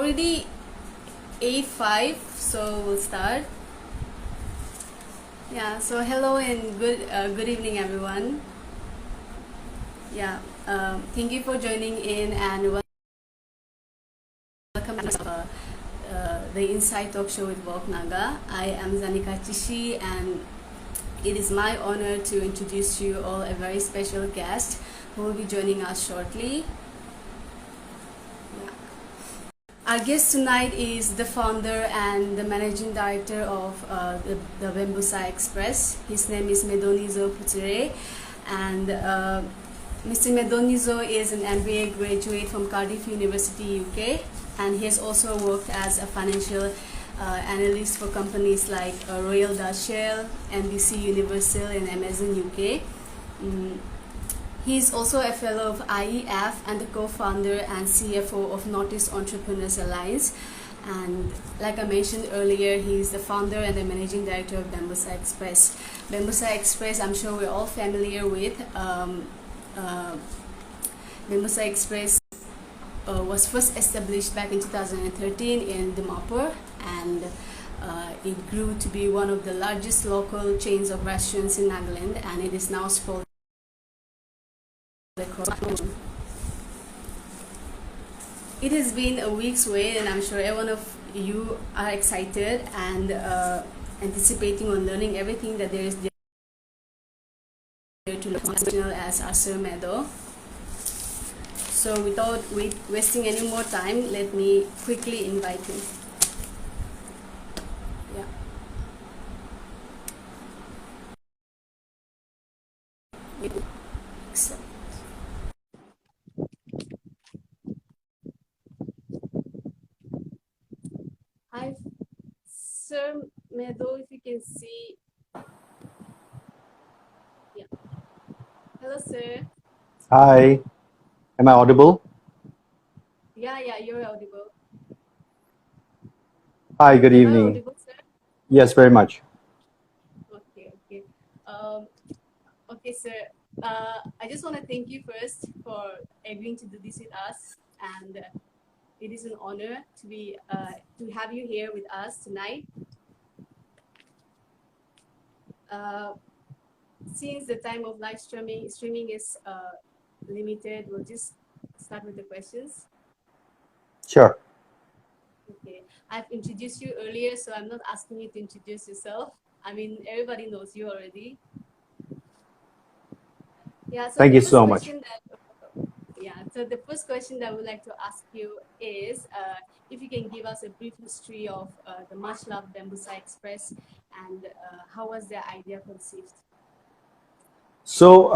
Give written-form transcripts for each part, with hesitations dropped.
already 8:05, so we'll start. Yeah, so hello and good evening, everyone. Yeah, thank you for joining in and welcome to the Inside Talk Show with Naga. I am Zanika Chishi, and it is my honor to introduce you all a very special guest who will be joining us shortly. Our guest tonight is the founder and the managing director of the Bambusa Express. His name is Medoneizo Putsure, and Mr. Medoneizo is an MBA graduate from Cardiff University, UK, and he has also worked as a financial analyst for companies like Royal Dutch Shell, NBC Universal, and Amazon UK. He is also a fellow of IEF and the co-founder and CFO of Northeast Entrepreneurs Alliance. And like I mentioned earlier, he is the founder and the managing director of Bambusa Express. Bambusa Express, I'm sure we're all familiar with. Bambusa Express was first established back in 2013 in Dimapur, and it grew to be one of the largest local chains of restaurants in Nagaland, and it is now sprawled. It has been a week's wait, and I'm sure every one of you are excited and anticipating on learning everything that there is there to learn as our Sir Medo. So without wasting any more time, let me quickly invite him. Yeah. Excellent. Hi, Sir Medo, if you can see. Yeah. Hello, sir. Hi, am I audible? Yeah, you're audible. Hi, good Am I evening. audible, sir? Yes, very much. Okay. Okay, sir. I just want to thank you first for agreeing to do this with us, and it is an honor to be to have you here with us tonight. Since the time of live streaming is limited, we'll just start with the questions. Sure. Okay, I've introduced you earlier, so I'm not asking you to introduce yourself. I mean, everybody knows you already. Yeah. So Thank the you first so much. question so the first question that I would like to ask you is if you can give us a brief history of the much loved Bambusa Express, and how was the idea conceived? So,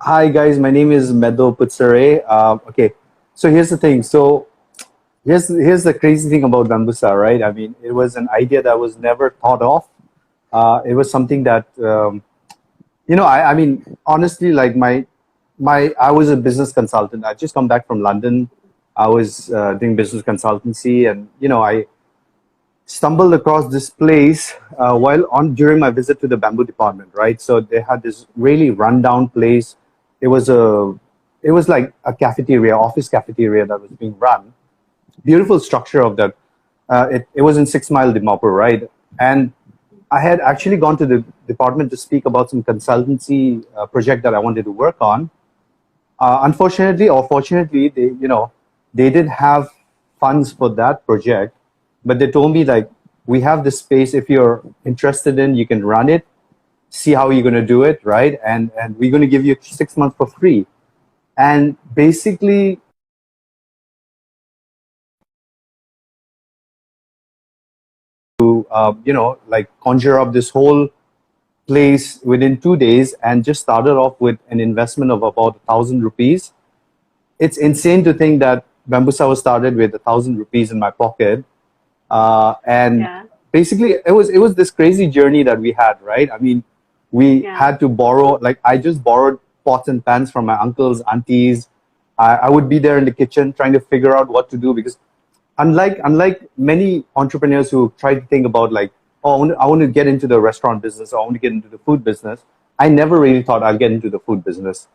hi guys, my name is Medo Putsure. Okay, so here's the thing. So, here's the crazy thing about Bambusa, right? I mean, it was an idea that was never thought of. It was something that I mean, honestly, like I was a business consultant. I just come back from London. I was doing business consultancy, and I stumbled across this place while on during my visit to the bamboo department, right? So they had this really rundown place. It was like a cafeteria, office cafeteria that was being run. Beautiful structure of that. It was in 6 Mile Dimapur, right? And I had actually gone to the department to speak about some consultancy project that I wanted to work on. Unfortunately or fortunately, they did have funds for that project, but they told me like, we have this space. If you're interested in, you can run it, see how you're going to do it, right? And we're going to give you 6 months for free. And basically, to like conjure up this whole place within 2 days, and just started off with an investment of about 1,000 rupees. It's insane to think that Bambusa was started with 1,000 rupees in my pocket, and Yeah. basically it was this crazy journey that we had, right? I mean, we Yeah. had to borrow. Like, I just borrowed pots and pans from my uncles, aunties. I would be there in the kitchen trying to figure out what to do, because unlike many entrepreneurs who try to think about like, oh, I want to get into the restaurant business, or I want to get into the food business, I never really thought I'll get into the food business.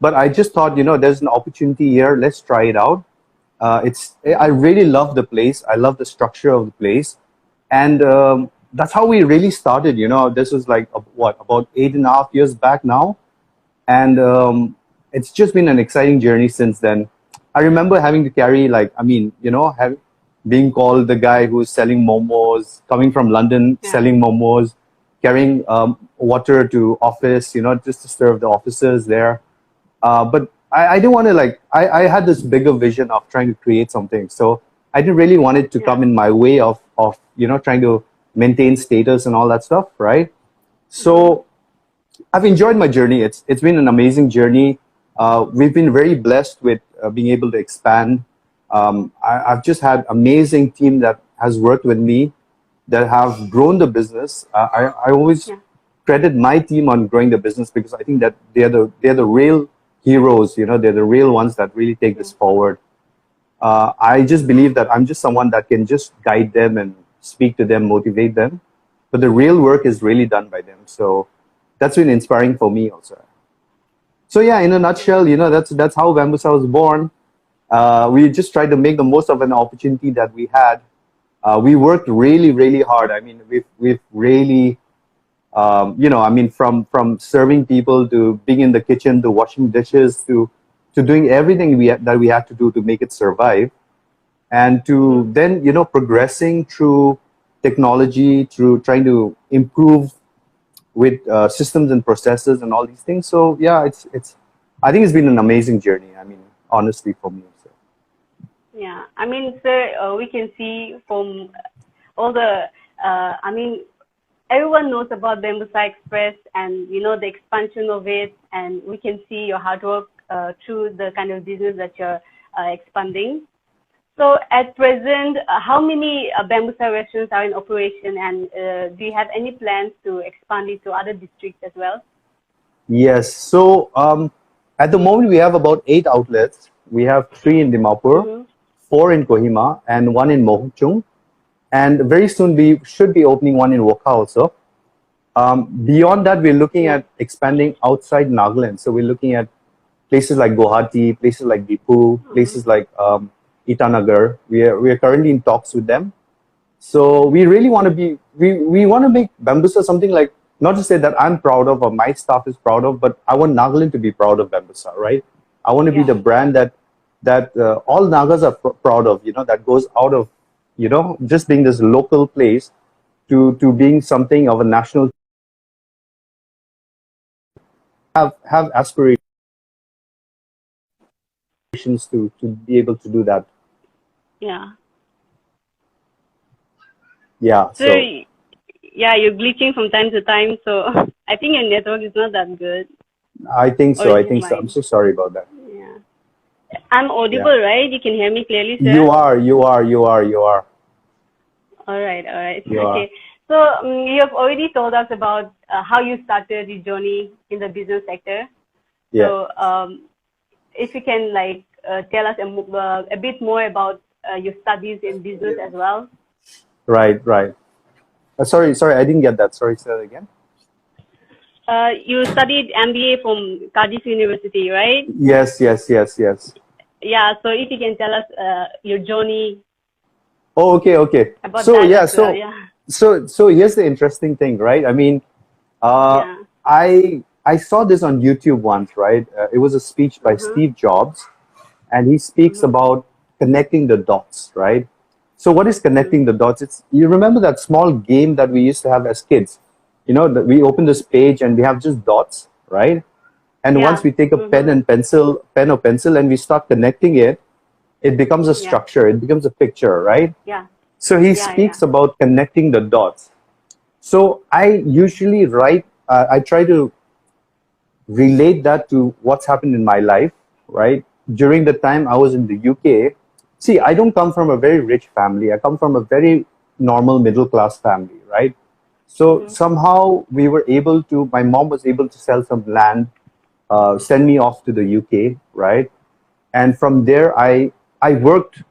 But I just thought, there's an opportunity here. Let's try it out. I really love the place. I love the structure of the place, and that's how we really started. This was like about 8.5 years back now, and it's just been an exciting journey since then. I remember having to carry being called the guy who's selling momos, coming from London, Yeah. selling momos, carrying water to office, just to serve the officers there. But I didn't want to I had this bigger vision of trying to create something. So I didn't really want it to come in my way of trying to maintain status and all that stuff, right? So I've enjoyed my journey. It's been an amazing journey. We've been very blessed with being able to expand. I've just had amazing team that has worked with me that have grown the business. I always credit my team on growing the business because I think that they're the real heroes. They're the real ones that really take this forward. I just believe that I'm just someone that can just guide them and speak to them, motivate them. But the real work is really done by them. So that's been inspiring for me also. So yeah, in a nutshell, that's how Bambusa was born. We just tried to make the most of an opportunity that we had. We worked really, really hard. I mean, we've really, from serving people to being in the kitchen to washing dishes to doing everything that we had to do to make it survive, and to then progressing through technology, through trying to improve with systems and processes and all these things. So yeah, I think it's been an amazing journey. I mean, honestly, for me. So. Yeah, I mean, sir, we can see from all the, everyone knows about Bambusa Express and, the expansion of it, and we can see your hard work through the kind of business that you're expanding. So at present, how many Bambusa restaurants are in operation, and do you have any plans to expand it to other districts as well? Yes. So at the moment, we have about 8 outlets. We have 3 in Dimapur, 4 in Kohima, and 1 in Mokokchung. And very soon, we should be opening 1 in Woka also. Beyond that, we're looking at expanding outside Nagaland. So we're looking at places like Guwahati, places like Dimapur, places like Itanagar. We are currently in talks with them. So we really want to be, we want to make Bambusa something like, not to say that I'm proud of or my staff is proud of, but I want Nagaland to be proud of Bambusa, right? I want to be the brand that all Nagas are proud of, that goes out of, just being this local place to being something of a national, have aspirations to be able to do that. Yeah. Yeah. So yeah, you're glitching from time to time, so I think your network is not that good. I think so. I'm so sorry about that. Yeah. I'm audible, right? You can hear me clearly, sir? You are. All right. You okay. are. So you have already told us about how you started your journey in the business sector. Yeah. So if you can tell us a bit more about your studies in business as well. Right. Sorry, I didn't get that. Sorry, say that again. You studied MBA from Cardiff University, right? Yes. Yeah, so if you can tell us your journey. Oh, okay. About so that yeah, as well, yeah. So here's the interesting thing, right? I mean, I saw this on YouTube once, right? It was a speech by Steve Jobs, and he speaks about connecting the dots, right? So what is connecting the dots? You remember that small game that we used to have as kids? We open this page and we have just dots, right? And once we take a pen or pencil, and we start connecting it, it becomes a structure. It becomes a picture, right? Yeah. So he speaks about connecting the dots. So I usually write. I try to relate that to what's happened in my life, right? During the time I was in the UK. See, I don't come from a very rich family. I come from a very normal middle class family, right? So somehow we were able to, my mom was able to sell some land, send me off to the UK, right? And from there, I worked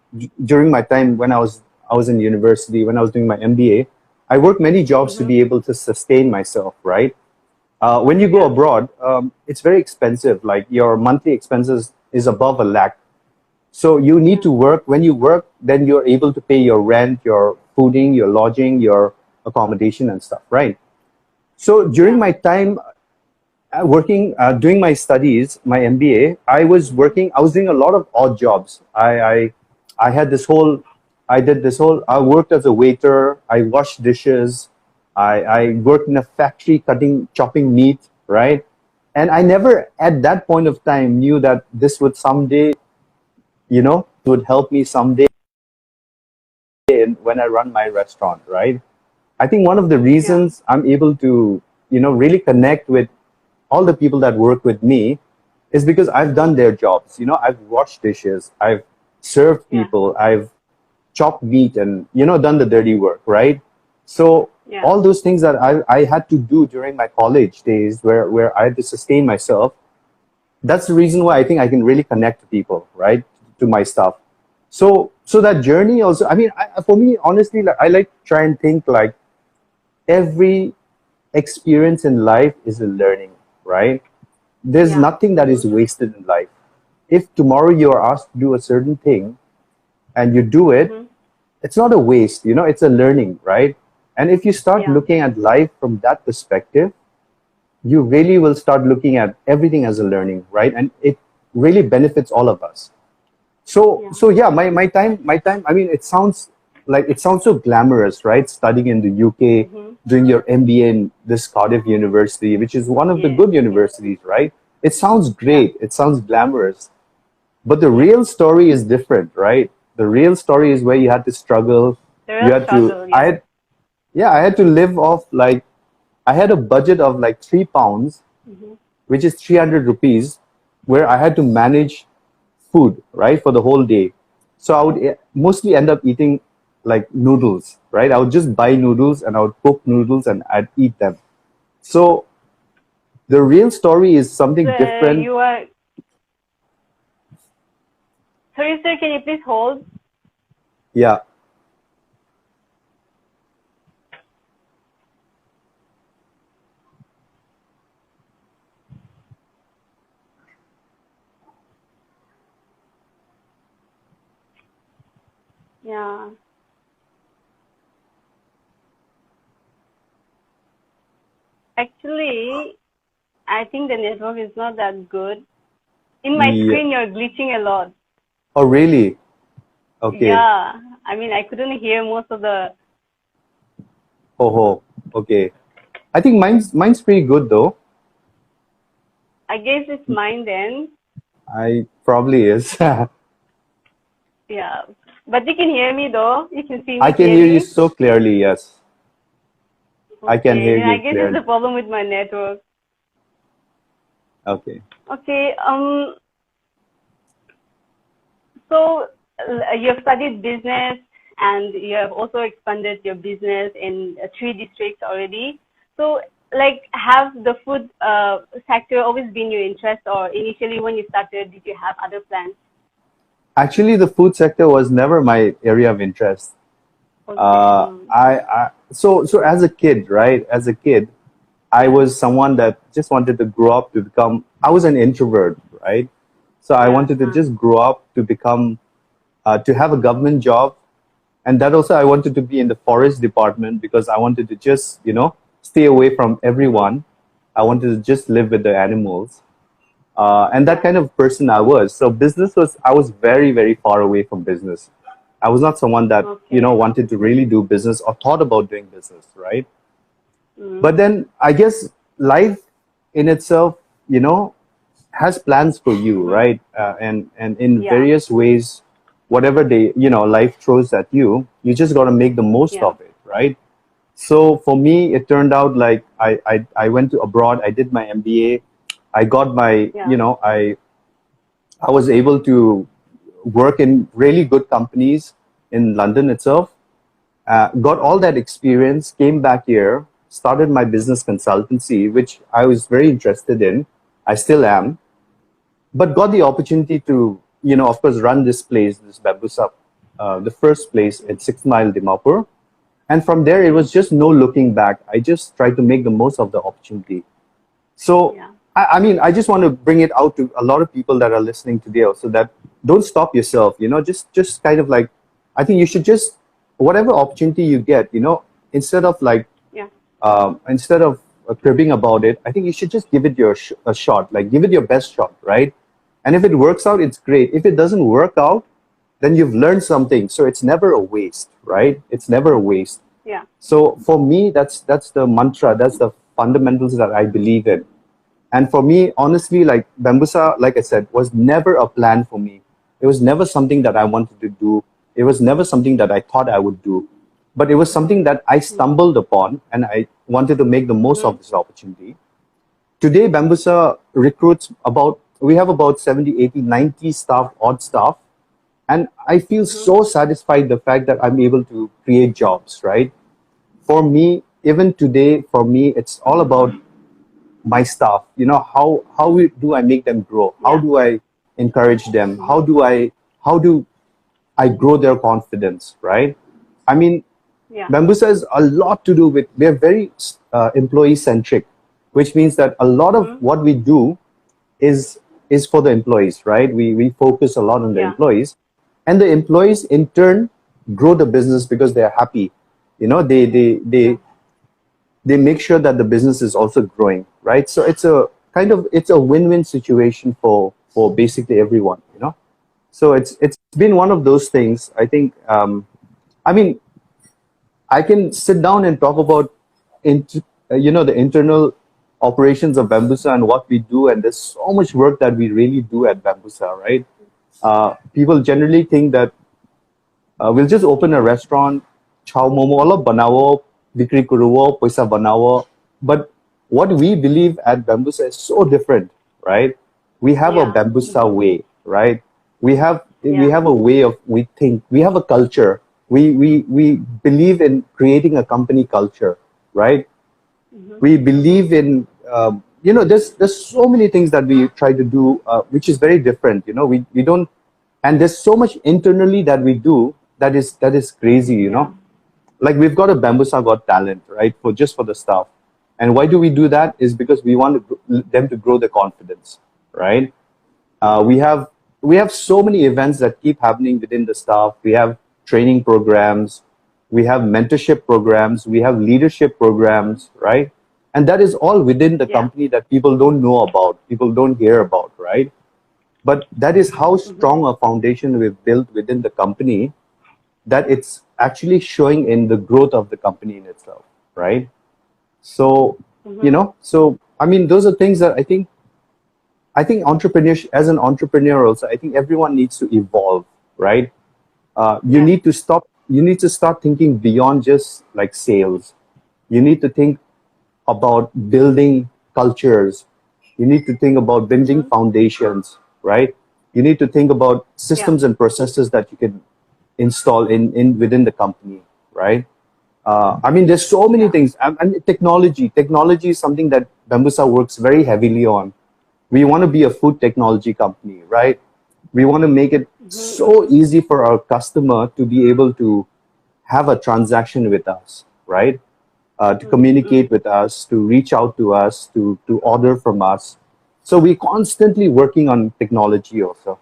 during my time when I was in university, when I was doing my MBA. I worked many jobs to be able to sustain myself, right? When you go abroad, it's very expensive. Like your monthly expenses is above 1 lakh. So you need to work. When you work, then you're able to pay your rent, your fooding, your lodging, your accommodation and stuff, right? So during Yeah. my time working, doing my studies, my MBA, I was working. I was doing a lot of odd jobs. I had this whole. I did this whole. I worked as a waiter. I washed dishes. I worked in a factory chopping meat, right? And I never, at that point of time, knew that this would someday, would help me someday when I run my restaurant, right? I think one of the Yeah. reasons I'm able to, really connect with all the people that work with me is because I've done their jobs. I've washed dishes, I've served Yeah. people, I've chopped meat and, done the dirty work, right? So Yeah. all those things that I had to do during my college days where I had to sustain myself, that's the reason why I think I can really connect to people, right? To my stuff. So that journey also, I mean, for me, honestly, like, I like to try and think like every experience in life is a learning, right? There's Yeah. nothing that is wasted in life. If tomorrow you are asked to do a certain thing and you do it, Mm-hmm. it's not a waste, it's a learning, right? And if you start Yeah. looking at life from that perspective, you really will start looking at everything as a learning, right? And it really benefits all of us. Yeah. So yeah, my time. I mean, it sounds so glamorous, right? Studying in the UK, Mm-hmm. doing your MBA in this Cardiff University, which is one of the Yes. good Yes. universities, right? It sounds Yeah. great. It sounds glamorous, but the Yeah. real story is different, right? The real story is where you had to struggle. The You real had to. struggle. I Yeah. had, yeah, I had to live off like I had a budget of like £3, Mm-hmm. which is 300 rupees, where I had to manage food, right, for the whole day. So I would mostly end up eating like noodles, right? I would just buy noodles and I would cook noodles and I'd eat them. So the real story is So something different. you are. Sorry, sir. Can you please hold? Yeah. Yeah. Actually, I think the network is not that good. In my Yeah. screen, you're glitching a lot. Oh, really? Okay. Yeah. I mean, I couldn't hear most of the. Oh, oh. Okay. I think mine's pretty good though. I guess it's mine then. I probably is. Yeah. But you can hear me though. You can see I me can hear you clearly. so clearly. Yes, I can Okay. hear Then I you guess it's clearly. the problem with my network. Okay. Okay. So you have studied business and you have also expanded your business in 3 districts already. So, like, have the food sector always been your interest, or initially when you started, did you have other plans? Actually, the food sector was never my area of interest. Okay. So as a kid, right? As a kid, I Yeah. was someone that just wanted to grow up to become. I was an introvert, right? So I Yeah. wanted to just grow up to become, to have a government job, and that also I wanted to be in the forest department because I wanted to just, stay away from Mm-hmm. everyone. I wanted to just live with the animals. And that Yeah. kind of person I was. So I was very, very far away from business. I was not someone that, Okay. wanted to really do business or thought about doing business, right? Mm-hmm. But then I guess life in itself, has plans for you, Mm-hmm. right? And in Yeah. various ways, whatever life throws at you, you just got to make the most Yeah. of it, right? So for me, it turned out like I went to abroad. I did my MBA. I got my, Yeah. I was able to work in really good companies in London itself. Got all that experience, came back here, started my business consultancy, which I was very interested in. I still am, but got the opportunity to, of course, run this place, this Bambusa, the first place at 6 Mile Dimapur. And from there, it Mm-hmm. was just no looking back. I just tried to make the most of the opportunity. So, Yeah. I mean, I just want to bring it out to a lot of people that are listening today also that don't stop yourself, just kind of like, I think you should just, whatever opportunity you get, instead of like, Yeah. instead of cribbing about it, I think you should just give it a shot, like give it your best shot, right? And if it works out, it's great. If it doesn't work out, then you've learned something. So it's never a waste, right? It's never a waste. Yeah. So for me, that's the mantra, that's the fundamentals that I believe in. And for me, honestly, like Bambusa, like I said, was never a plan for me. It was never something that I wanted to do. It was never something that I thought I would do. But it was something that I stumbled upon, and I wanted to make the most of this opportunity. Today, Bambusa recruits we have about 70, 80, 90 staff, odd staff. And I feel so satisfied the fact that I'm able to create jobs, right? For me, even today, for me, it's all about my staff. Do I make them grow? How Yeah. do I encourage them? How do I grow their confidence, right? I mean, Yeah. Bambusa has a lot to do with, we're very employee centric, which means that a lot of what we do is for the employees, right? We focus a lot on the Yeah. employees, and the employees in turn grow the business because they're happy. They make sure that the business is also growing, right? So it's a win-win situation for basically everyone. So it's been one of those things. I think. I mean, I can sit down and talk about the internal operations of Bambusa and what we do, and there's so much work that we really do at Bambusa, right? People generally think that we'll just open a restaurant, chow momo ala banawo, bikri kuruwo, paisa banawo. But what we believe at Bambusa is so different, right? We have a Yeah. Bambusa way, right? We Yeah. have a way of, we think, we have a culture. We believe in creating a company culture, right? We believe in there's so many things that we try to do, which is very different. We don't, and there's so much internally that we do that is crazy. Like we've got a Bambusa Got Talent, right? For the staff. And why do we do that? Is because we want them to grow their confidence, right? We have so many events that keep happening within the staff. We have training programs, we have mentorship programs, we have leadership programs, right? And that is all within the Yeah. company that people don't know about, people don't hear about, right? But that is how strong a foundation we've built within the company, that it's actually showing in the growth of the company in itself, right? So, so I mean, those are things that I think entrepreneurship, as an entrepreneur also, I think everyone needs to evolve, right? You Yeah. need to stop, you need to start thinking beyond just like sales. You need to think about building cultures. You need to think about building foundations, right? You need to think about Yeah. systems and processes that you can install in within the company, right? I mean, there's so many Yeah. things. And technology. Technology is something that Bambusa works very heavily on. We want to be a food technology company, right? We want to make it so easy for our customer to be able to have a transaction with us, right? To communicate with us, to reach out to us, to order from us. So we're constantly working on technology also.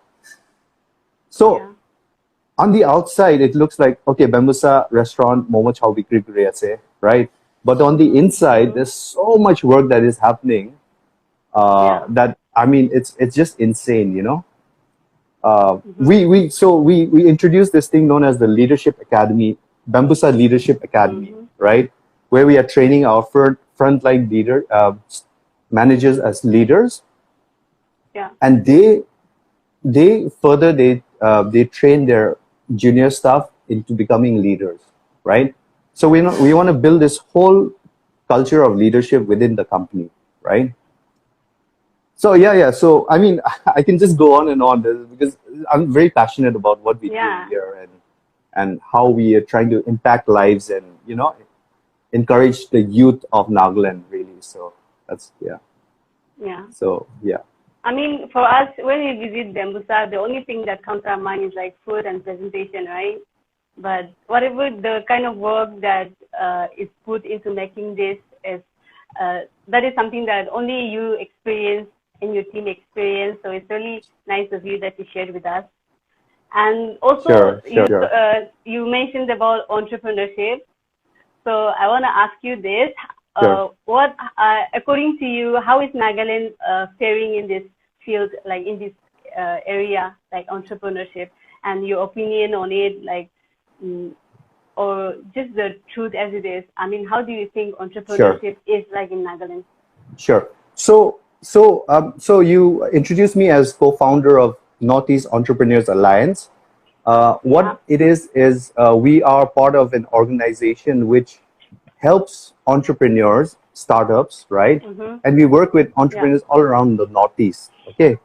So Yeah. on the outside, it looks like, okay, Bambusa restaurant, momo chow bikri kure ase, right? But on the inside, there's so much work that is happening, Yeah. that, I mean, it's just insane. We introduced this thing known as the Leadership Academy, Bambusa Leadership Academy, right? Where we are training our frontline managers as leaders, Yeah. and they train their junior staff into becoming leaders, right? So we want to build this whole culture of leadership within the company, right? So yeah. So I mean, I can just go on and on because I'm very passionate about what we do Yeah. here, and how we are trying to impact lives and encourage the youth of Nagaland, really. So that's, yeah. Yeah. So yeah. I mean, for us, when we visit Bambusa, the only thing that comes to our mind is like food and presentation, right? But whatever the kind of work that is put into making this is, that is something that only you experience and your team experience. So it's really nice of you that you shared with us. And also, Sure, sure, sure. you mentioned about entrepreneurship. So I want to ask you this: Sure. according to you, how is Nagaland faring in this field, like in this area, like entrepreneurship, and your opinion on it, like, or just the truth as it is? I mean, how do you think Sure. entrepreneurship is like in Nagaland? Sure. So you introduced me as co-founder of Northeast Entrepreneurs Alliance. Yeah. What it is we are part of an organization which helps entrepreneurs, startups, right? Mm-hmm. And we work with Yeah. entrepreneurs all around the Northeast. Okay.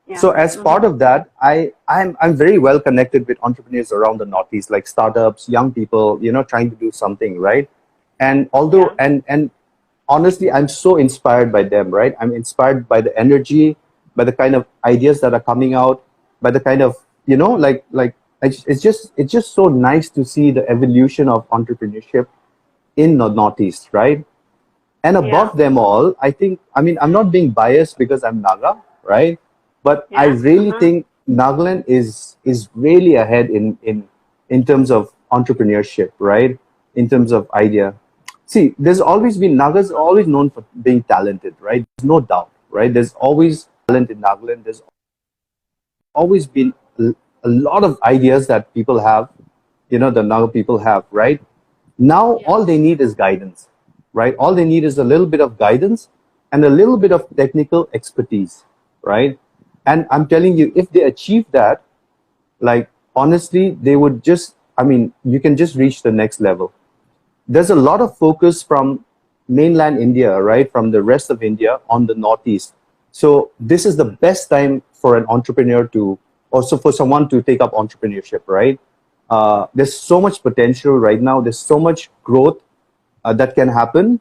Yeah. So as Mm-hmm. part of that, I'm very well connected with entrepreneurs around the Northeast, like startups, young people, trying to do something, right? And although Yeah. and honestly, I'm so inspired by them, right? I'm inspired by the energy, by the kind of ideas that are coming out, by the kind of, it's just so nice to see the evolution of entrepreneurship in the Northeast, right? And Yeah. above them all, I'm not being biased because I'm Naga, right? But I Yeah. really Uh-huh. think Nagaland is really ahead in terms of entrepreneurship, right? In terms of idea. See, there's always been Nagas are always known for being talented, right? There's no doubt, right? There's always talent in Nagaland. There's always been a lot of ideas that people have, the Naga people have, right? Now Yeah. all they need is guidance, right? All they need is a little bit of guidance and a little bit of technical expertise, right? And I'm telling you, if they achieve that, like honestly, they would just, you can just reach the next level. There's a lot of focus from mainland India, right, from the rest of India on the Northeast. So this is the best time for an entrepreneur to, also for someone to take up entrepreneurship, right? There's so much potential right now. There's so much growth that can happen.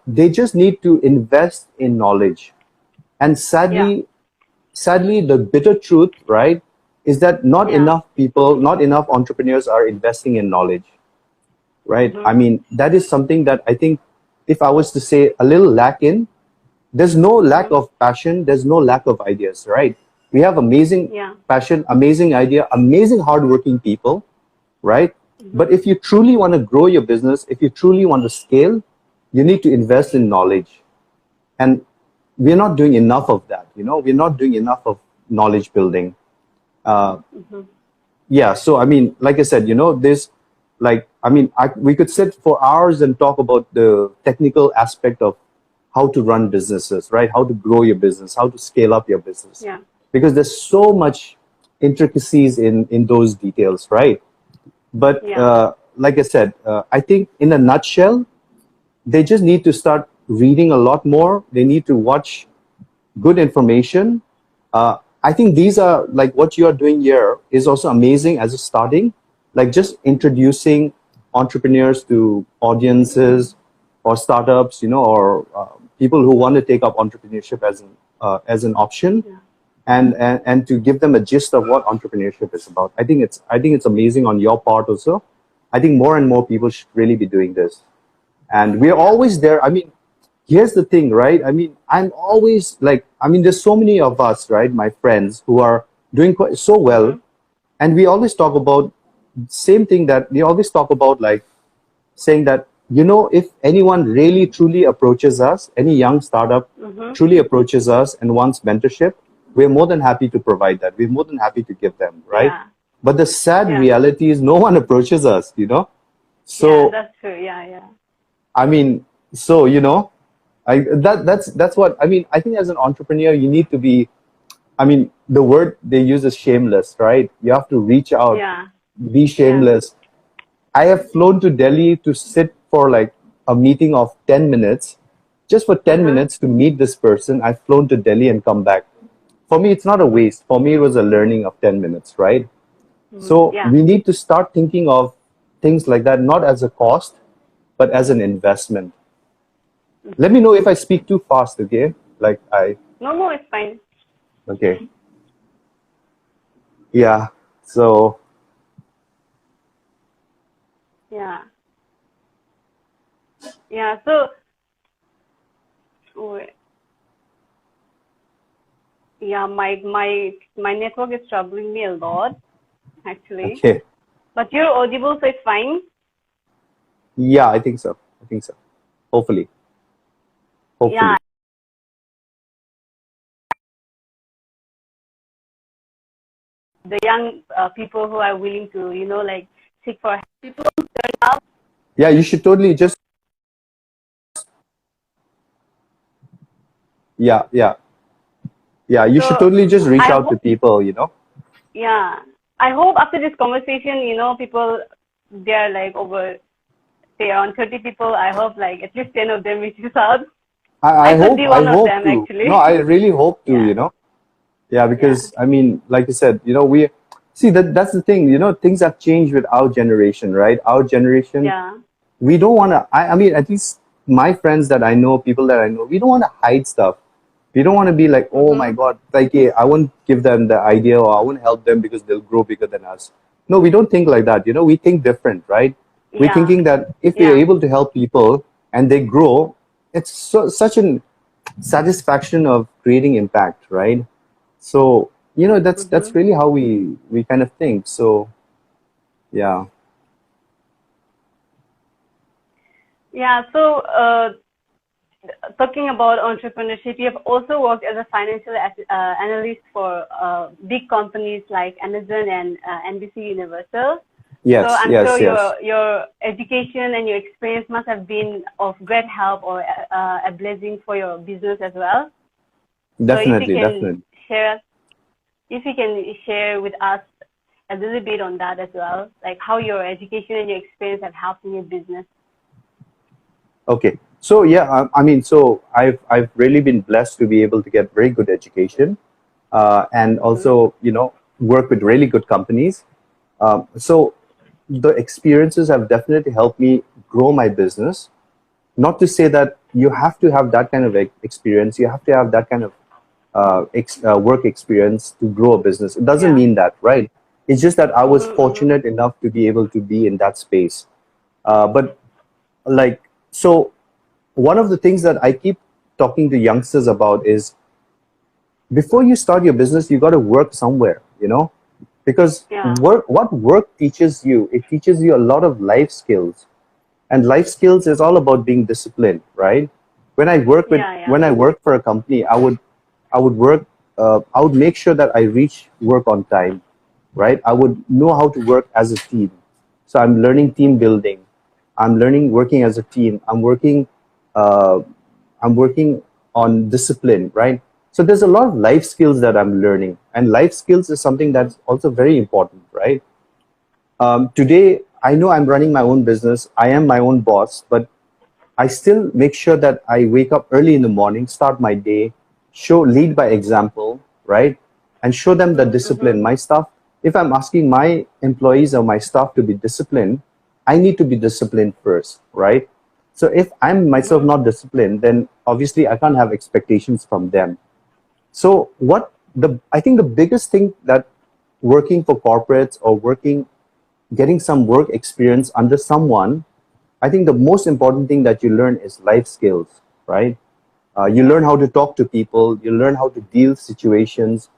They just need to invest in knowledge. And Yeah. sadly, the bitter truth, right, is that not Yeah. enough people, not enough entrepreneurs are investing in knowledge, right? Mm-hmm. That is something that I think, if I was to say, a little lack in, there's no lack Mm-hmm. of passion, there's no lack of ideas, right? We have amazing Yeah. passion, amazing idea, amazing hardworking people, right? Mm-hmm. But if you truly want to grow your business, if you truly want to scale, you need to invest in knowledge. And we're not doing enough of that, we're not doing enough of knowledge building. Uh, Mm-hmm. yeah, so like I said, this, like, we could sit for hours and talk about the technical aspect of how to run businesses, right? How to grow your business, how to scale up your business, Yeah. because there's so much intricacies in those details, right? But Yeah. like I said, I think in a nutshell, they just need to start reading a lot more. They need to watch good information. I think these are, like, what you are doing here is also amazing as a starting, like just introducing entrepreneurs to audiences or startups, or people who want to take up entrepreneurship as an option, Yeah. and to give them a gist of what entrepreneurship is about. I think it's amazing on your part also. I think more and more people should really be doing this, and we're Yeah. always there. Here's the thing, right? I'm always like, there's so many of us, right, my friends, who are doing quite so well, Mm-hmm. and we always talk about same thing, that we always talk about, like, saying that, if anyone really truly approaches us, any young startup Mm-hmm. truly approaches us and wants mentorship, we're more than happy to provide that. We're more than happy to give them, right? Yeah. But the sad Yeah. reality is no one approaches us. Yeah. So That's true. Yeah. Yeah. I mean, so that's what I think. As an entrepreneur, you need to be. The word they use is shameless, right? You have to reach out, Yeah. be Yeah. shameless. I have flown to Delhi to sit for like a meeting of 10 minutes, just for 10 Uh-huh. minutes to meet this person. I've flown to Delhi and come back. For me, it's not a waste. For me, it was a learning of 10 minutes, right? Mm-hmm. So Yeah. we need to start thinking of things like that, not as a cost, but as an investment. Let Mm-hmm. me know if I speak too fast, okay? Like No, no, it's fine. okay. Yeah. So, Yeah. Yeah. So, wait. Yeah, my network is troubling me a lot, actually. Okay. But you're audible, so it's fine. Yeah, I think so. I think so. Hopefully. Yeah, Hopefully. the young people who are willing to, like seek for help. People turn up. Yeah, you should totally just, yeah, yeah. Yeah, you should So totally just reach I out to hope, people, you know. yeah, I hope after this conversation, people, they're like over, say around 30 people. I hope like at least 10 of them reaches out. I could be I one of hope them to. No, actually. I really hope to, Yeah, you know. Yeah, yeah, because I mean, like you said, you know, we see that's the thing, you know, things have changed with our generation, right? Our generation, yeah. we don't want to, I mean, at least my friends that I know, people that I know, we don't want to hide stuff. We don't want to be like, oh my Mm-hmm. God, like, hey, I won't give them the idea or I won't help them because they'll grow bigger than us. No, we don't think like that. You know, we think different, right? We're Yeah, thinking that if we are yeah. able to help people and they grow, it's such an satisfaction of creating impact, right? So, you know, Mm-hmm. that's really how we kind of think. So, yeah. Yeah, so talking about entrepreneurship, you have also worked as a financial analyst for big companies like Amazon and NBC Universal. So Yes, I'm sure yes, yes. your education and your experience must have been of great help or a blessing for your business as well. So Definitely, definitely. if you can share with us a little bit on that as well, like how your education and your experience have helped in your business. Okay. So yeah, I mean, so I've really been blessed to be able to get very good education, and Mm-hmm. also you know work with really good companies. So the experiences have definitely helped me grow my business. Not to say that you have to have that kind of experience, you have to have that kind of work experience to grow a business. It doesn't Yeah. mean that, right? It's just that I was Mm-hmm, mm-hmm. fortunate enough to be able to be in that space. But like, so one of the things that I keep talking to youngsters about is before you start your business, you got to work somewhere, you know, because Yeah. what work teaches you, it teaches you a lot of life skills, and life skills is all about being disciplined, right? Yeah, yeah. When I work for a company, I would work, I would make sure that I reach work on time, right? I would know how to work as a team. So I'm learning team building. I'm learning working as a team. Uh, I'm working on discipline, right? So there's a lot of life skills that I'm learning, and life skills is something that's also very important, right? Today, I know I'm running my own business. I am my own boss, but I still make sure that I wake up early in the morning, start my day, lead by example, right? And show them the Mm-hmm, mm-hmm. discipline. My staff, if I'm asking my employees or my staff to be disciplined, I need to be disciplined first, right? So if I'm myself Mm-hmm. not disciplined, then obviously I can't have expectations from them. So I think the biggest thing that working for corporates or getting some work experience under someone, I think the most important thing that you learn is life skills, right? You learn Yeah. how to talk to people, you learn how to deal situations,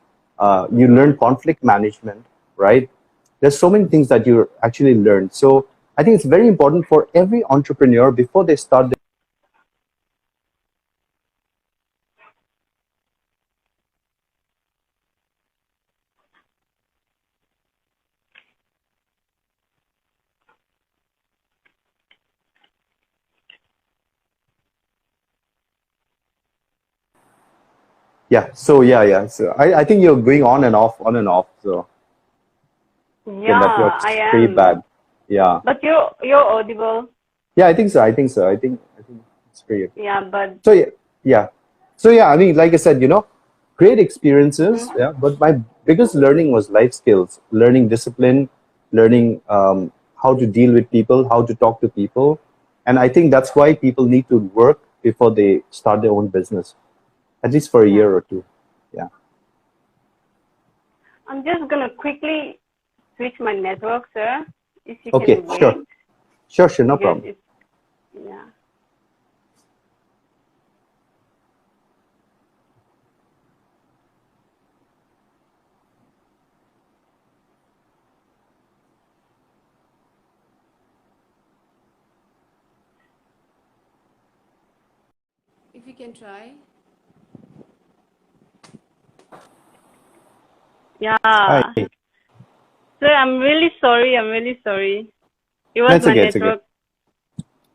you Mm-hmm. learn conflict management, right? There's so many things that you actually learn. So I think it's very important for every entrepreneur before they start. Yeah. So yeah, yeah. So I think you're going on and off, on and off. So your Yeah, I network's pretty am. bad. Yeah. But you're audible. Yeah, I think so. I think so. I think it's pretty. Yeah, but So yeah, yeah. So yeah, I mean, like I said, you know, great experiences. mm-hmm. Yeah, but my biggest learning was life skills, learning discipline, learning how to deal with people, how to talk to people, and I think that's why people need to work before they start their own business, at least for a Yeah. year or two. Yeah. I'm just gonna quickly switch my network, sir. If you Okay. can Sure. wait, Sure. Sure. No because problem. it's yeah. if you can try. Yeah. Hi. Sir, I'm really sorry. I'm really sorry. It was That's my okay. It's okay. network.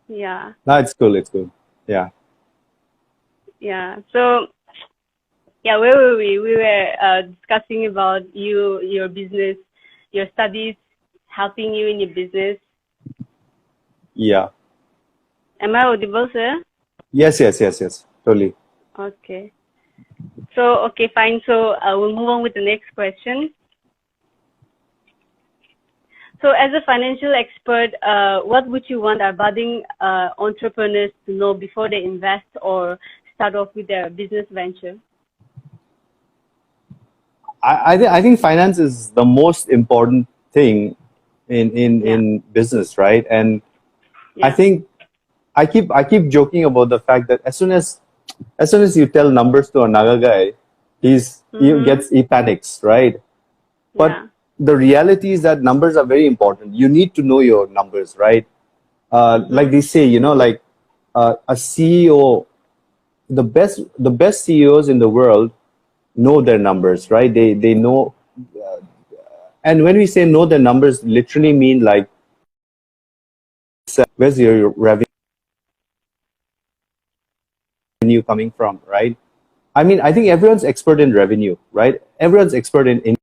Yeah. No, it's cool. It's cool. Yeah. Yeah. So, yeah, where were we? We were discussing about your business, your studies, helping you in your business. Yeah. Am I audible, sir? Yes. Totally. Okay. So, okay, fine. So, we'll move on with the next question. So, as a financial expert, what would you want our budding entrepreneurs to know before they invest or start off with their business venture? I think finance is the most important thing in business, right? And I Yeah. think I keep joking about the fact that as soon as you tell numbers to a Naga guy, he panics, right? But Yeah. the reality is that numbers are very important. You need to know your numbers, right? Like they say, like a CEO, the best CEOs in the world know their numbers, right? They know, and when we say know their numbers, literally mean like where's your revenue coming from, right? I mean, I think everyone's expert in revenue, right? Everyone's expert in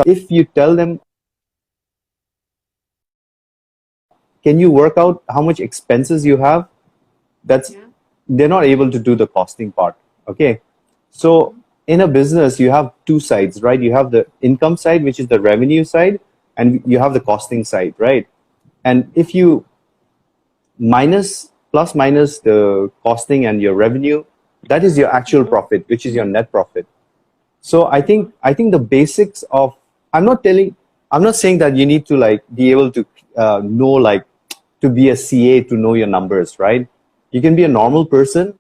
if you tell them, can you work out how much expenses you have? That's Yeah. they're not able to do the costing part. Okay. So in a business, you have two sides, right? You have the income side, which is the revenue side, and you have the costing side, right? And if you plus minus the costing and your revenue, that is your actual profit, which is your net profit. So I think the basics of I'm not saying that you need to like be able to know like to be a CA to know your numbers, right? You can be a normal person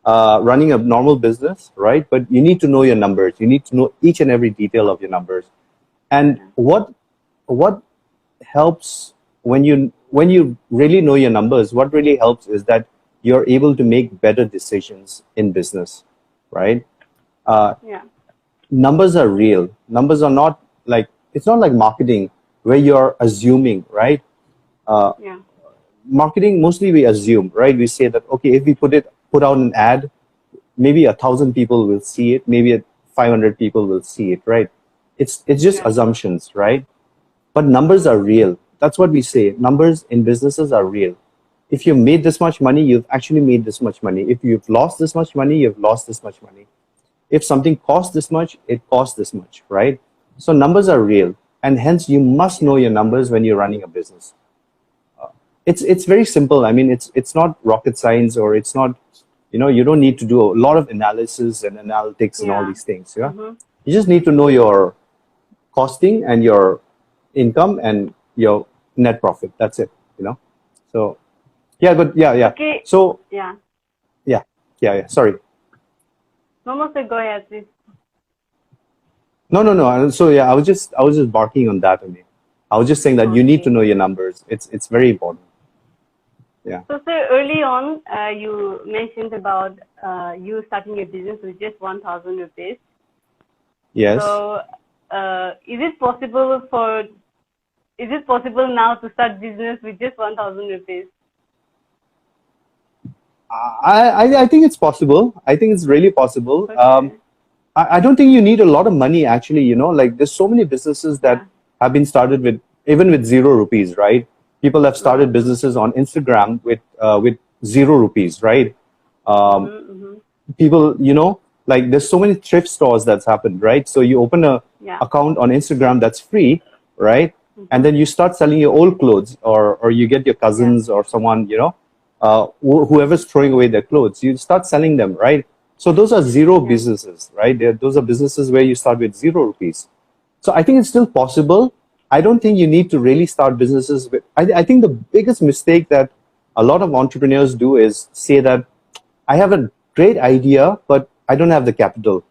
running a normal business, right? But you need to know your numbers. You need to know each and every detail of your numbers. And what helps when you really know your numbers, what really helps is that you're able to make better decisions in business, right? Yeah. Numbers are real. Numbers are not like it's not like marketing where you're assuming, right? Yeah. Marketing mostly we assume, right? We say that okay, if we put out an ad, maybe 1,000 people will see it, maybe 500 people will see it, right? It's just Yeah. assumptions, right? But numbers are real. That's what we say. Numbers in businesses are real. If you made this much money, you've actually made this much money. If you've lost this much money, you've lost this much money. If something costs this much, it costs this much, right? So numbers are real, and hence you must know your numbers when you're running a business. It's very simple. I mean, it's not rocket science, or it's not, you don't need to do a lot of analysis and analytics and all Yeah. these things. Yeah, you just need to know your costing and your income and your net profit. That's it. So yeah, but yeah. Okay. So Yeah. yeah. Sorry. No, sir, go ahead, please. No. So yeah, I was just barking on that only. I was just saying that you need to Okay. know your numbers. It's very important. Yeah. So, sir, early on, you mentioned about you starting your business with just 1,000 rupees. Yes. So, is it possible now to start business with just 1,000 rupees? I think it's possible. I think it's really possible. Okay. I don't think you need a lot of money actually. Like there's so many businesses that Yeah. have been started with even with 0 rupees, right? People have started businesses on Instagram with 0 rupees, right? Um, People, like there's so many thrift stores that's happened, right? So you open a Yeah. account on Instagram that's free, right? And then you start selling your old clothes, or you get your cousins or someone, whoever's throwing away their clothes, you start selling them, right? So those are zero businesses, right? Those are businesses where you start with 0 rupees. So I think it's still possible. I don't think you need to really start businesses with. I think the biggest mistake that a lot of entrepreneurs do is say that I have a great idea, but I don't have the capital,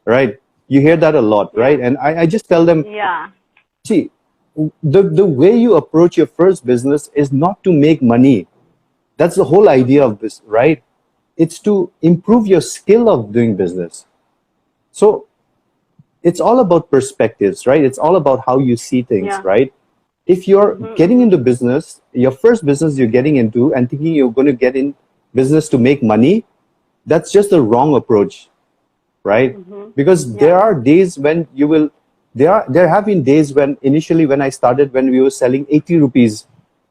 right? You hear that a lot, right? And I just tell them, Yeah. see, the way you approach your first business is not to make money. That's the whole idea of this, right? it's to improve your skill of doing business. So it's all about perspectives, right? It's all about how you see things, Yeah. right? If you're Mm-hmm, getting mm-hmm. into business, your first business you're getting into and thinking you're going to get in business to make money, that's just the wrong approach, right? Mm-hmm. Because there Yeah. are days when you will, there have been days when initially when I started, when we were selling 80 rupees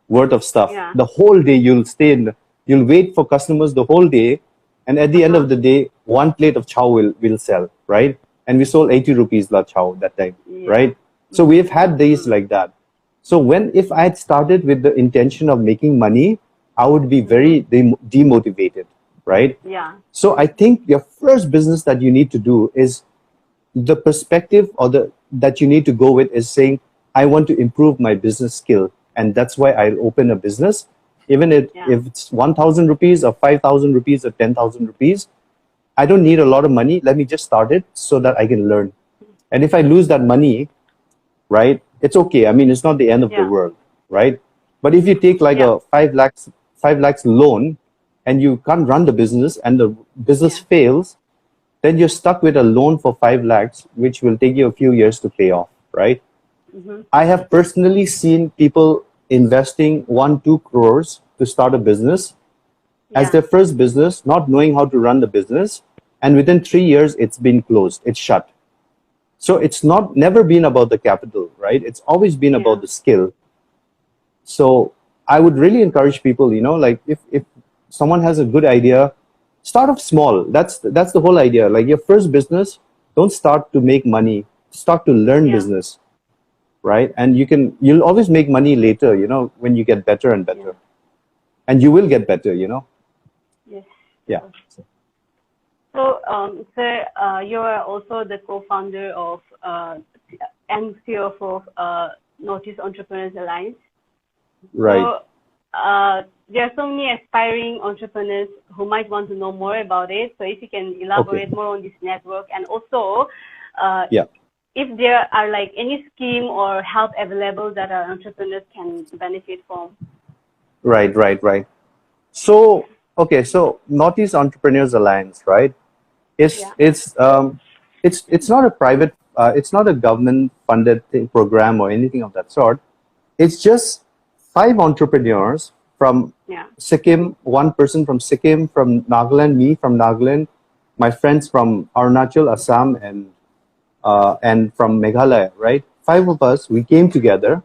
worth of stuff, Yeah. the whole day you'll stay in, you'll wait for customers the whole day, and at the end Uh-huh. of the day, one plate of chow will sell, right? And we sold 80 rupees la chow that time, Yeah. right? So we've Mm-hmm, had days mm-hmm. like that. So if I had started with the intention of making money, I would be Mm-hmm. very demotivated, right? Yeah. So I think your first business that you need to do is the perspective or the that you need to go with is saying, I want to improve my business skill, and that's why I'll open a business, even Yeah. if it's 1,000 rupees or 5,000 rupees or 10,000 rupees. I don't need a lot of money. Let me just start it so that I can learn. And if I lose that money, right, it's okay. I mean, it's not the end of the Yeah. world, right? But if you take like Yeah. a 5 lakhs loan and you can't run the business and the business Yeah. fails, then you're stuck with a loan for 5 lakhs, which will take you a few years to pay off, right? Mm-hmm. I have personally seen people investing 1-2 crores to start a business as Yeah. their first business, not knowing how to run the business. And within 3 years, it's been closed, it's shut. So it's not never been about the capital, right? It's always been about Yeah. the skill. So I would really encourage people, like if someone has a good idea, start off small. That's the whole idea. Like your first business, don't start to make money. Start to learn Yeah. business, right? And you'll always make money later, when you get better and Yeah. better. And you will get better, Yes. Yeah. Sure. So, sir, you are also the co-founder of and CFO of Northeast Entrepreneurs Alliance. Right. So, there are so many aspiring entrepreneurs who might want to know more about it. So, if you can Okay. elaborate more on this network, and also, uh, Yeah. if there are like any scheme or help available that our entrepreneurs can benefit from. Right, right, right. So, okay, so Northeast Entrepreneurs Alliance, right? It's Yeah. it's it's not a private, it's not a government funded program or anything of that sort. It's just 5 entrepreneurs from Yeah. Sikkim, one person from Sikkim, from Nagaland, me from Nagaland, my friends from Arunachal, Assam, and from Meghalaya, right? 5 of us, we came together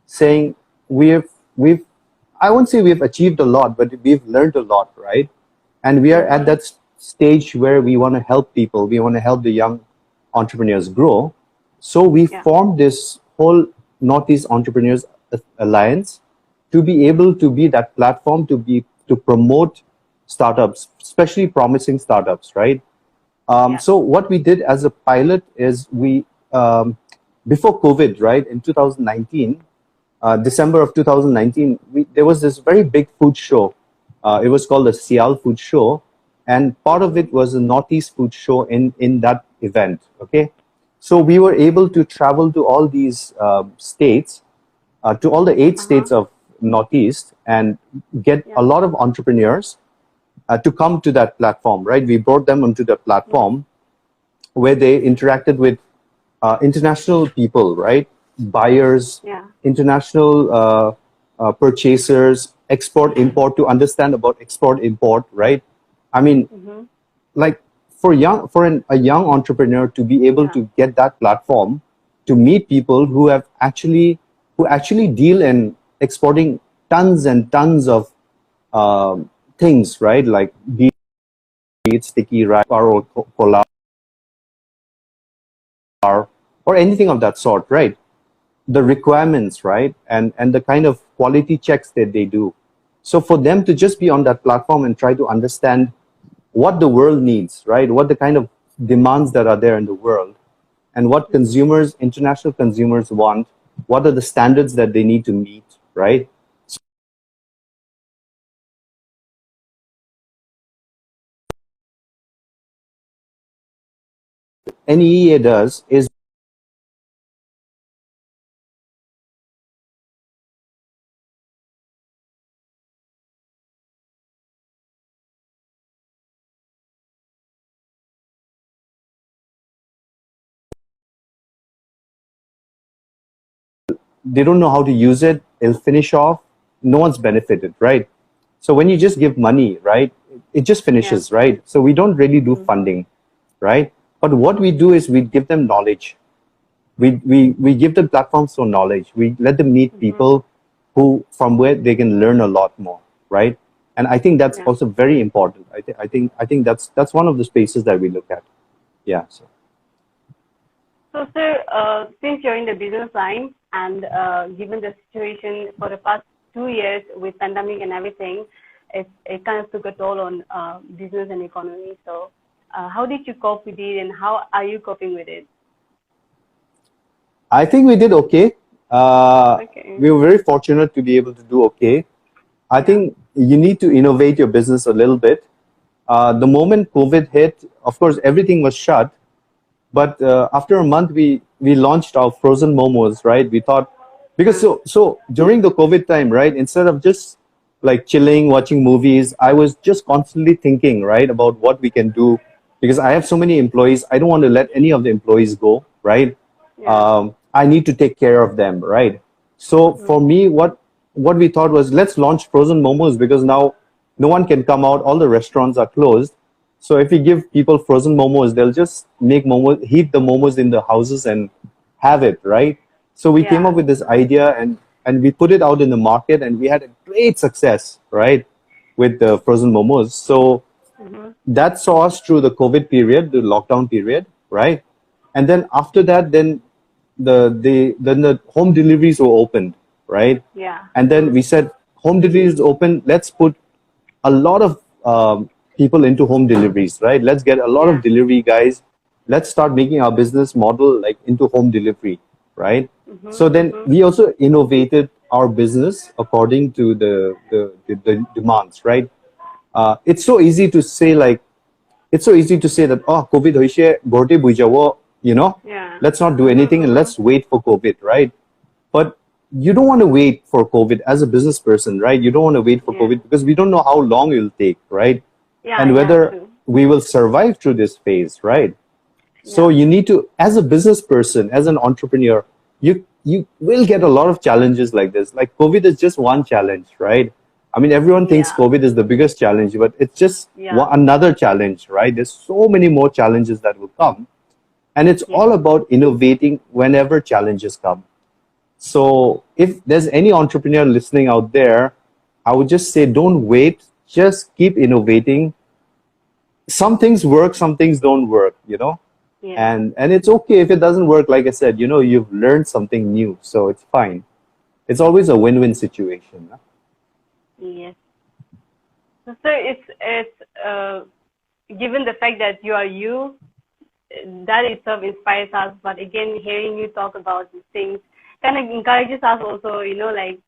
saying we've I won't say we've achieved a lot, but we've learned a lot, right? And we are at Mm-hmm. that stage where we want to help people. We want to help the young entrepreneurs grow. So we Yeah. formed this whole Northeast Entrepreneurs Alliance to be able to be that platform to promote startups, especially promising startups, right? Yeah. So what we did as a pilot is before COVID, right, in 2019, December of 2019, there was this very big food show. It was called the Sial Food Show, and part of Mm-hmm. it was a Northeast Food Show in that event. Okay, so we were able to travel to all these states, to all the 8 states Uh-huh. of Northeast, and get a Yeah. lot of entrepreneurs to come to that platform. Right, we brought them onto the Yes. platform where they interacted with international people, right? Buyers, Yeah. international purchasers, export import, to understand about export import, right? I mean, Mm-hmm. like a young entrepreneur to be able Yeah. to get that platform to meet people who actually deal in exporting tons and tons of things, right? Like be it sticky rice or cola or anything of that sort, right? The requirements, right? And the kind of quality checks that they do. So for them to just be on that platform and try to understand what the world needs, right? What the kind of demands that are there in the world, and what Mm-hmm. consumers, international consumers want, what are the standards that they need to meet, right? NEA does is they don't know how to use it, it'll finish off. No one's benefited, right? So when you just give money, right, it just finishes, right? So we don't really do funding, right? But what we do is we give them knowledge. We give them platforms for knowledge. We let them meet people who from where they can learn a lot more, right? And I think that's also very important. I think that's one of the spaces that we look at. Yeah. So, sir, since you're in the business line and given the situation for the past 2 years with pandemic and everything, it kind of took a toll on business and economy. So, how did you cope with it, and how are you coping with it? I think we did okay. We were very fortunate to be able to do okay. I think you need to innovate your business a little bit. The moment COVID hit, of course, everything was shut. But after a month, we launched our frozen momos, right? We thought, because so during the COVID time, right, instead of just like chilling, watching movies, I was just constantly thinking, right, about what we can do. Because I have so many employees, I don't want to let any of the employees go, right? I need to take care of them, right? So for me, what we thought was, let's launch frozen momos, because now no one can come out, all the restaurants are closed. So if we give people frozen momos, they'll just make momos, heat the momos in the houses and have it, right? So we came up with this idea, and we put it out in the market, and we had a great success, right, with the frozen momos. So that saw us through the COVID period, the lockdown period, right? And then after that, then the home deliveries were opened, right? And then we said, home deliveries open, let's put a lot of people into home deliveries, right? Let's get a lot of delivery guys. Let's start making our business model like into home delivery, right? So then we also innovated our business according to the demands, right? It's so easy to say that, oh, COVID hoishe, gorte buijawo, you know, let's not do anything and let's wait for COVID, right? But you don't want to wait for COVID as a business person, right? You don't want to wait for COVID because we don't know how long it will take, right? And whether we will survive through this phase, right? So you need to, as a business person, as an entrepreneur, you will get a lot of challenges like this. Like COVID is just one challenge, right? I mean, everyone thinks COVID is the biggest challenge, but it's just another challenge, right? There's so many more challenges that will come. And it's all about innovating whenever challenges come. So if there's any entrepreneur listening out there, I would just say, don't wait, just keep innovating. Some things work, some things don't work, you know? And it's okay if it doesn't work. Like I said, you know, you've learned something new, so it's fine. It's always a win-win situation. Huh? Yes. So it's given the fact that you are you, that itself inspires us. But again, hearing you talk about these things kind of encourages us also, you know, like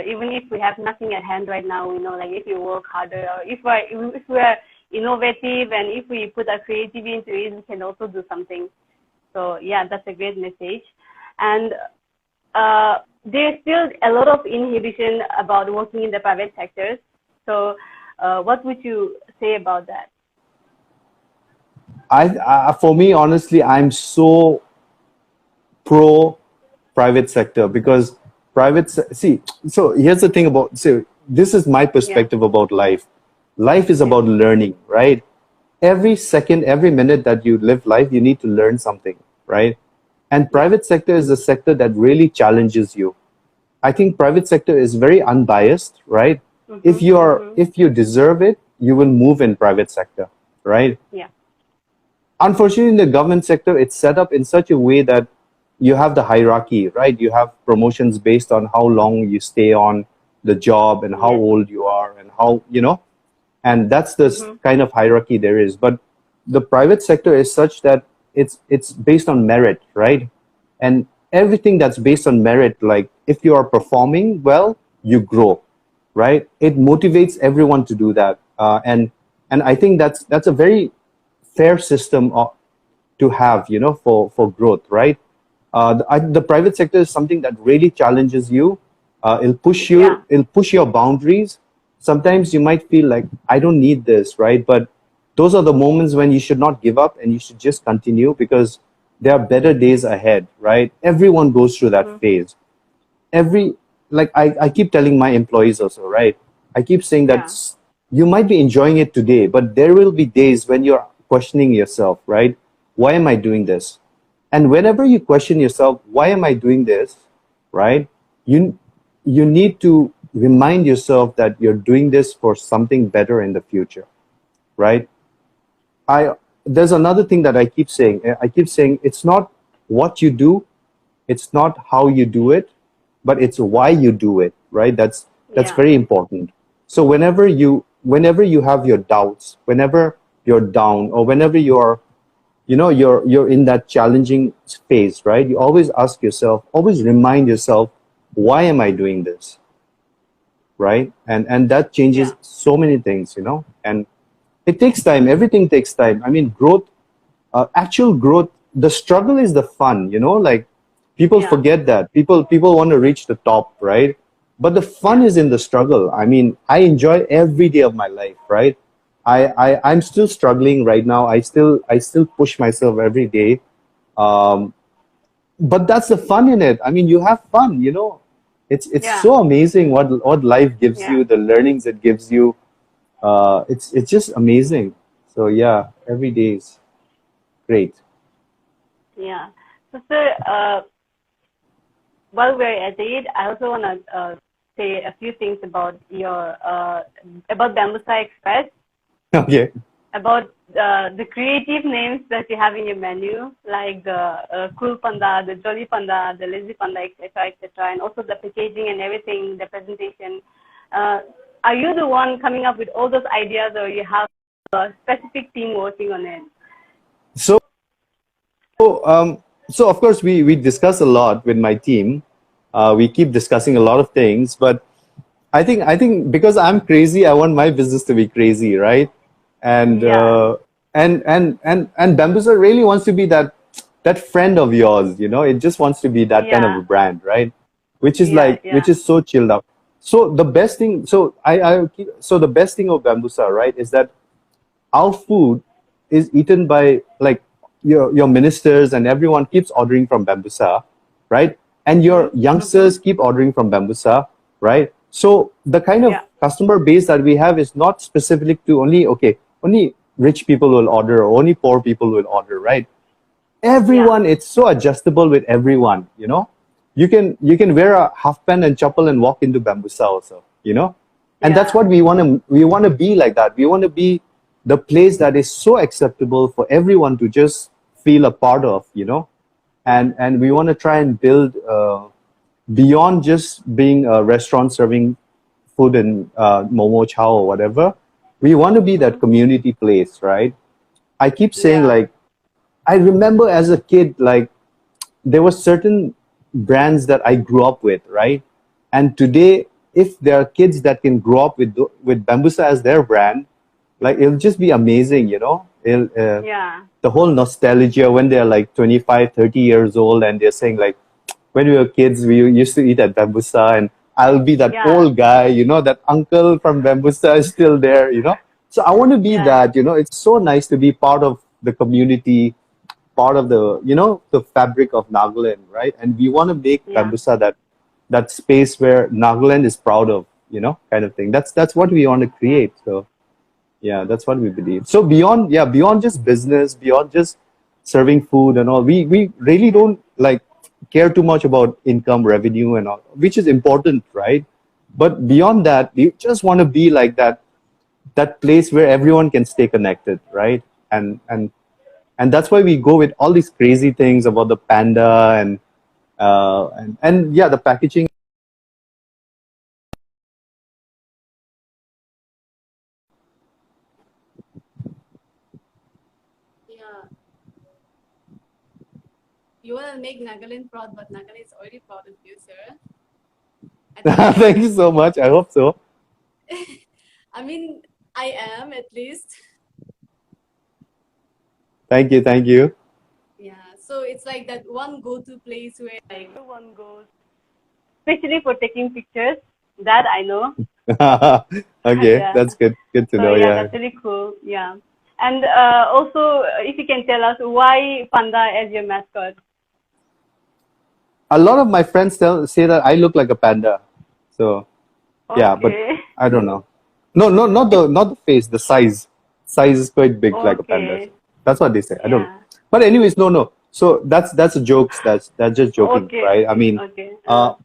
even if we have nothing at hand right now, you know, like if you work harder, or if we're innovative and if we put our creativity into it, we can also do something. So yeah, that's a great message. And there's still a lot of inhibition about working in the private sectors. So what would you say about that? For me, honestly, I'm so pro private sector, because so here's the thing about, this is my perspective about life. Life is about learning, right? Every second, every minute that you live life, you need to learn something, right? And private sector is a sector that really challenges you. I think private sector is very unbiased, right? If you deserve it, you will move in private sector, right? Unfortunately, in the government sector, it's set up in such a way that you have the hierarchy, right? You have promotions based on how long you stay on the job and how old you are and how, you know, and that's the kind of hierarchy there is. But the private sector is such that it's based on merit, right? And everything that's based on merit, like if you are performing well, you grow, right? It motivates everyone to do that. And I think that's a very fair system to have, you know, for growth, right? The private sector is something that really challenges you. It'll push you, it'll push your boundaries. Sometimes you might feel like, I don't need this, right? But those are the moments when you should not give up and you should just continue, because there are better days ahead, right? Everyone goes through that phase. every, like I keep telling my employees also, right? I keep saying that Yeah. you might be enjoying it today, but there will be days when you're questioning yourself, right? Why am I doing this? And whenever you question yourself, why am I doing this, right? You need to remind yourself that you're doing this for something better in the future, right? I There's another thing that I keep saying. I keep saying it's not what you do, it's not how you do it, but it's why you do it, right? That's Yeah. very important. So whenever you have your doubts, whenever you're down, or whenever you're in that challenging phase, right? You always ask yourself, always remind yourself, why am I doing this, right? And that changes Yeah. so many things. And it takes time. Everything takes time. I mean, growth, actual growth, the struggle is the fun. Like, people Yeah. forget that. People want to reach the top, right? But the fun Yeah. is in the struggle. I mean, I enjoy every day of my life, right? I'm still struggling right now. I still push myself every day. Um, but that's the fun in it. I mean, you have fun. It's Yeah. so amazing what life gives Yeah. you, the learnings it gives you. It's just amazing. So yeah, every day is great. Yeah. So, sir, while we're at it, I also want to say a few things about your about Bambusa Express, Okay. about the creative names that you have in your menu, like the cool panda, the jolly panda, the lazy panda, etc., etc., and also the packaging and everything, the presentation. Uh, are you the one coming up with all those ideas, or you have a specific team working on it? So, so of course we discuss a lot with my team. We keep discussing a lot of things, but I think because I'm crazy, I want my business to be crazy, right? And Yeah. and Bambusa really wants to be that friend of yours. It just wants to be that kind of a Yeah. brand, right? Which is Yeah. like, which Yeah. is so chilled out. So the best thing, so the best thing of Bambusa, right, is that our food is eaten by, like, your ministers and everyone keeps ordering from Bambusa, right? And your Mhm. Mhm. youngsters keep ordering from Bambusa, right? So the kind of Yeah. customer base that we have is not specific to only rich people will order, or only poor people will order, right? Yeah. Everyone, it's so adjustable with everyone. You can wear a half pant and chappal and walk into Bambusa also. And that's Yeah. what we want to be, like that. We want to be the place that is so acceptable for everyone to just feel a part of. And we want to try and build, beyond just being a restaurant serving food and momo chow or whatever. We want to be that Mhm. community place, right? I keep saying, Yeah. like, I remember as a kid, like, there were certain brands that I grew up with, right? And today, if there are kids that can grow up with Bambusa as their brand, like, it'll just be amazing. Yeah. The whole nostalgia when they're like 25, 30 years old, and they're saying, like, when we were kids, we used to eat at Bambusa, and I'll be that Yeah. old guy, that uncle from Bambusa is still there. So I want to be Yeah. that. It's so nice to be part of the community, part of the fabric of Nagaland, right? And we want to make Yeah. Bambusa that space where Nagaland is proud of, kind of thing. That's what we want to Yeah. create. So yeah, that's what we believe. So beyond just business, beyond just serving food and all, we really Yeah. don't, like, care too much about income, revenue, and all, which is important, right? But beyond that, we just want to be like that place where everyone can stay connected, right? And that's why we go with all these crazy things about the panda and yeah, the packaging. Yeah, you want to make Nagaland proud, but Nagaland is already proud of you, sir. I think, Thank you so much. I hope so. I mean, I am at least. Thank you, thank you. Yeah, so it's like that one go-to place where like Everyone goes, especially for taking pictures. That I know. Okay, Yeah. that's good. Good to So know. yeah, Yeah. that's really cool. Yeah. And also, if you can tell us why panda as your mascot. a lot of my friends say that I look like a panda. So yeah, but Okay. I don't know. No, no, not the face, the size. Size is quite big like a panda. Okay. That's what they say. I don't know. Yeah. But anyways, no, no. So that's a jokes. That's just joking, Okay. right? I Okay. mean, Okay.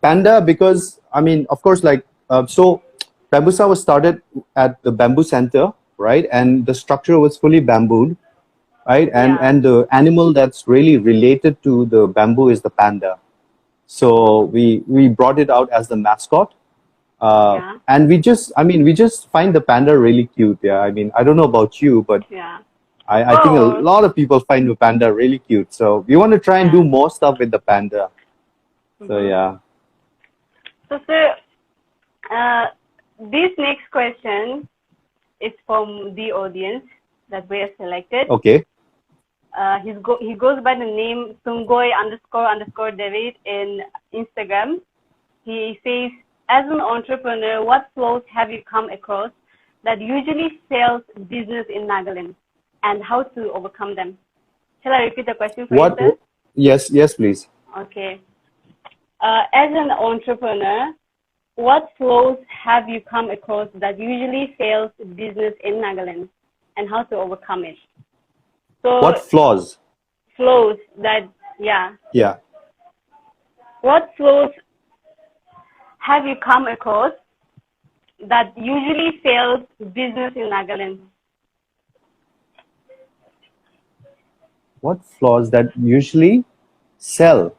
panda because I mean, of course, like so, Bambusa was started at the bamboo center, right? And the structure was fully bambooed, right? Yeah. And the animal that's really related to the bamboo is the panda. So we brought it out as the mascot, Yeah. and we just find the panda really cute. Yeah, I mean, I don't know about you, but Yeah. I think a Oh. lot of people find the panda really cute. So we want to try and Yeah. do more stuff with the panda. So Mm-hmm. yeah. So, sir, this next question is from the audience that we have selected. Okay. He goes by the name Sungoy___ David in Instagram. He says, as an entrepreneur, what flaws have you come across that usually fails business in Nagaland, and how to overcome them? Shall I repeat the question for What? you, sir? Yes, please. Okay. As an entrepreneur, what flaws have you come across that usually fails business in Nagaland, and how to overcome it? So What flaws? flaws that, yeah. Yeah. What flaws have you come across that usually fails business in Nagaland? What flaws that usually sell?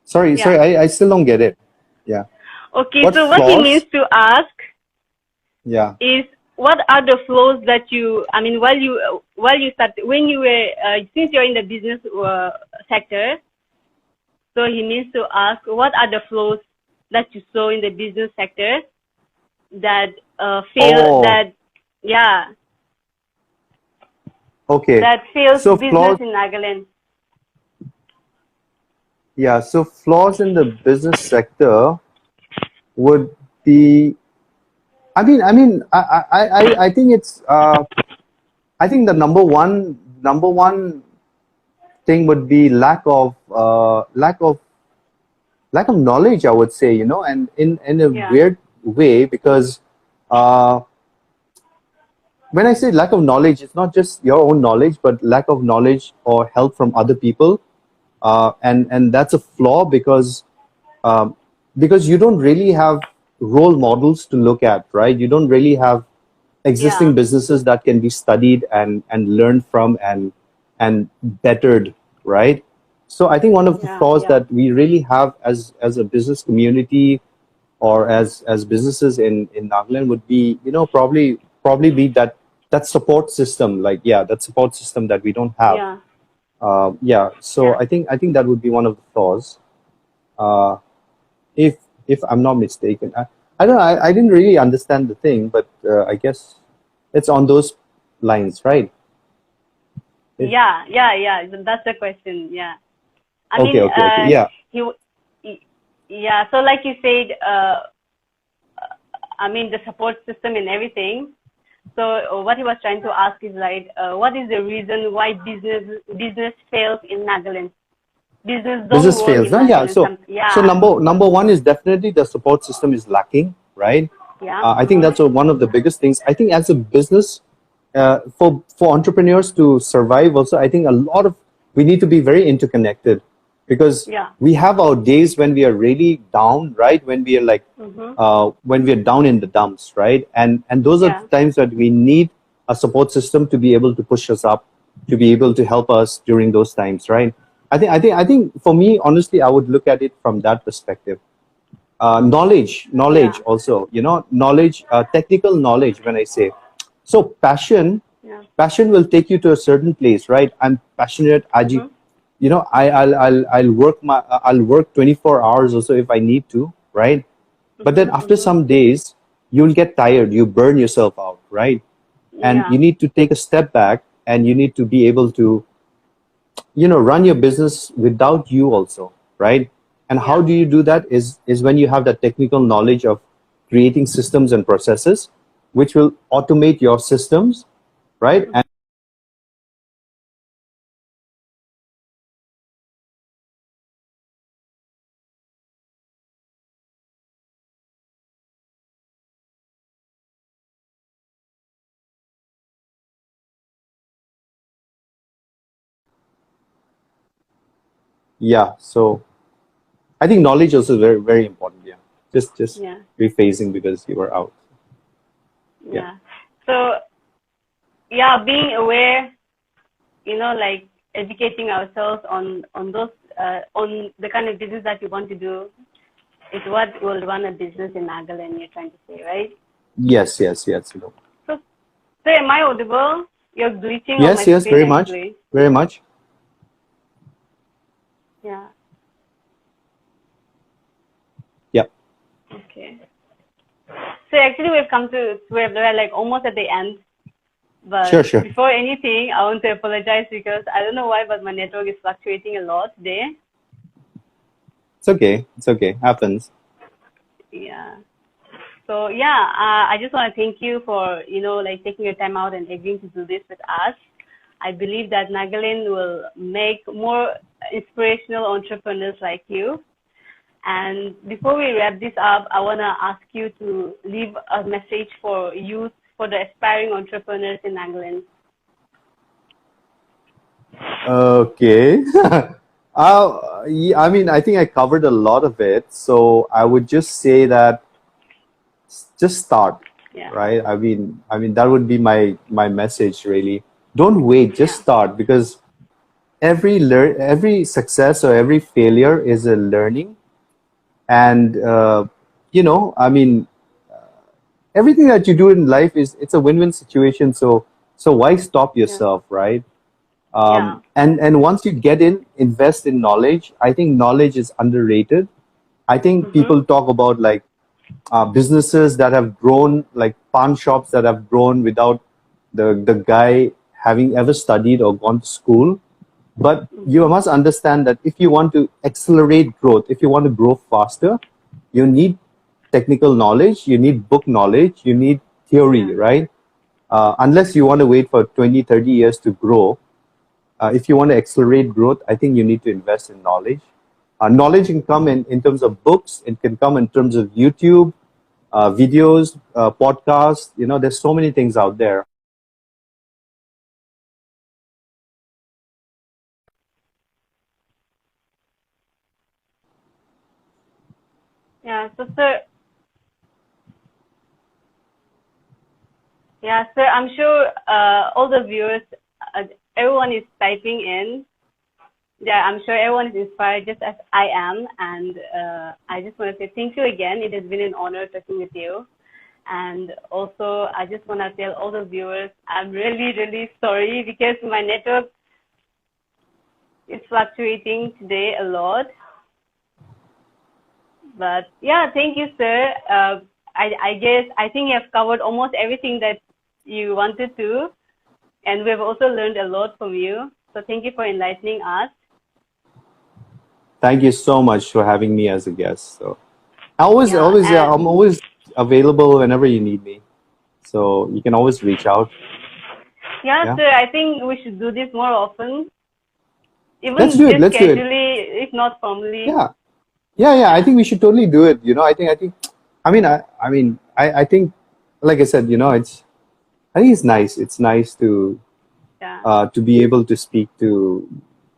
Sorry, Yeah. I still don't get it. Yeah. Okay, What so what he flaws? means to ask Yeah. is, what are the flaws that you, I mean, while you start, when you were, since you're in the business sector, so he means to ask, what are the flaws that you saw in the business sector that fail, Oh, that, yeah, okay. that fails So business flaws, in Nagaland? yeah. So flaws in the business sector would be. I think it's. I think the number one thing would be lack of knowledge. I would say, and in a Yeah, weird way because. Uh, when I say lack of knowledge, it's not just your own knowledge, but lack of knowledge or help from other people, and that's a flaw um, because you don't really have role models to look at, right? You don't really have existing yeah, businesses that can be studied and learned from and bettered, right? So I think one of the yeah, flaws yeah, that we really have as a business community or as businesses in Nagaland would be, probably be that support system, like yeah, that support system that we don't have. yeah, Yeah, so yeah. I think that would be one of the flaws. Uh, if I'm not mistaken, I don't know. I didn't really understand the thing, but I guess it's on those lines, right? It, Yeah, yeah, yeah. That's the question. Yeah. I okay, mean, okay, okay. Yeah, yeah. So like you said, I mean the support system and everything. So what he was trying to ask is like, what is the reason why business fails in Nagaland? Business don't business work fails. in No, yeah. Nagaland. So Yeah, number one is definitely the support system is lacking, right? yeah. I think that's one of the biggest things. I think as a business, for entrepreneurs to survive, also, I think we need to be very interconnected because Yeah. we have our days when we are really down, right? When we are like, Mhm. when we are down in the dumps, right? And those are Yeah. the times that we need a support system to be able to push us up, to be able to help us during those times, right? I think for me, honestly, I would look at it from that perspective. Knowledge Yeah. also, knowledge, technical knowledge. When I say so, Yeah. passion will take you to a certain place, right? I'm passionate. Mhm. I'll work 24 hours also if I need to, right? But then Mhm. after Mhm. some days, you'll get tired. You burn yourself out, right? And you Yeah. need to take a step back, and you need to be able to run your business without you also, right? And how Yeah. do you do that is when you have that technical knowledge of creating systems and processes which will automate your systems, right? And yeah. So I think knowledge also is very, very important. Yeah. Just Yeah. rephrasing because you were out. Yeah. Yeah. So yeah, being aware, like educating ourselves on those on the kind of business that you want to do is what will run a business in Nagaland. You're trying to say, right? Yes, yes, yes. So, so am I audible? You're glitching on Yes, my yes, screen very much. actually. Very much. Yeah. Yeah. Okay. So actually, we're like almost at the end. Sure, But sure. before anything, I want to apologize because I don't know why, but my network is fluctuating a lot today. It's okay. It's okay. Happens. Yeah. So yeah, I just want to thank you for like taking your time out and agreeing to do this with us. I believe that Nagaland will make more inspirational entrepreneurs like you. And before we wrap this up, I want to ask you to leave a message for youth, for the aspiring entrepreneurs in Nagaland. Okay. Yeah, I mean, I think I covered a lot of it. So I would just say that just start, Yeah. right? I mean that would be my message really. Don't wait, Yeah. just start because every success or every failure is a learning, and I mean everything that you do in life is it's a win-win situation. So why stop Yeah. yourself, right? Yeah. And once you get in, invest in knowledge. I think knowledge is underrated. I think Mhm. people talk about like businesses that have grown, like pawn shops that have grown without the guy having ever studied or gone to school. But you Mhm. must understand that if you want to accelerate growth, if you want to grow faster, you need technical knowledge, you need book knowledge, you need Yeah. theory, right? Unless you want to wait for 20, 30 years to grow, if you want to accelerate growth, I think you need to invest in knowledge. Knowledge can come in terms of books, it can come in terms of YouTube, videos, podcasts. There's so many things out there. Yeah. So sir, yeah, sir, I'm sure all the viewers, everyone is typing in. Yeah, I'm sure everyone is inspired just as I am. And I just want to say thank you again. It has been an honor talking with you. And also, I just want to tell all the viewers, I'm really, really sorry because my network is fluctuating today a lot. But yeah, thank you, sir. I guess I think you have covered almost everything that you wanted to. And we've also learned a lot from you. So thank you for enlightening us. Thank you so much for having me as a guest. So I always, Yeah, always, yeah, I'm always available whenever you need me. So you can always reach out. yeah, Yeah, sir. I think we should do this more often, let's even do it. just Let's do it. casually, if not formally. Yeah, yeah. I Yeah, think we should totally do it. I think. I think, like I said, I think it's nice. It's nice yeah, to be able to speak to,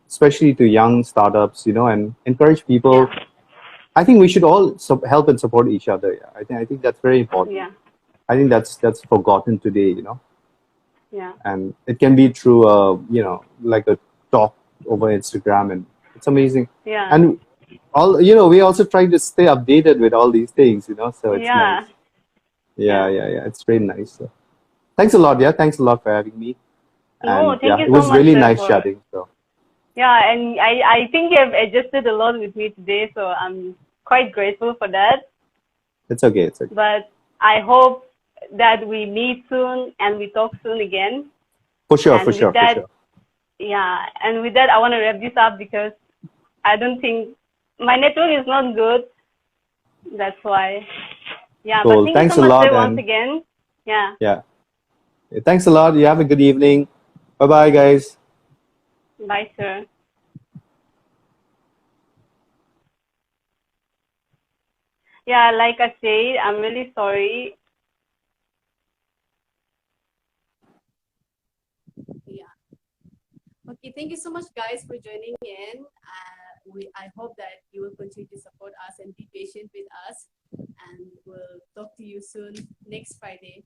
especially to young startups, and encourage yeah, people. I think we should all help and support each other. Yeah, I think that's very important. yeah, I think that's forgotten today, yeah, and it can be through like a talk over Instagram, and it's amazing. yeah, And all we also try to stay updated with all these things, so it's nice. yeah, Yeah, yeah. yeah, yeah. It's very nice. So, thanks a lot. Yeah, thanks a lot for having me. No, And thank yeah, you it so was much, really sir, nice for chatting. So yeah, and I think you have adjusted a lot with me today, so I'm quite grateful for that. it's okay. It's okay. But I hope that we meet soon and we talk soon again. For sure, for And sure, with for that, sure. yeah, and with that, I want to wrap this up because I don't think my network is not good. That's why. Yeah, but Cool. thank you so Thanks a much, lot. sir, once And again. Yeah, yeah, thanks a lot. You have a good evening. Bye bye, guys. bye, sir. Yeah, like I said, I'm really sorry. Yeah. Okay, thank you so much, guys, for joining in. I hope that you will continue to support us and be patient with us. And we'll talk to you soon next Friday.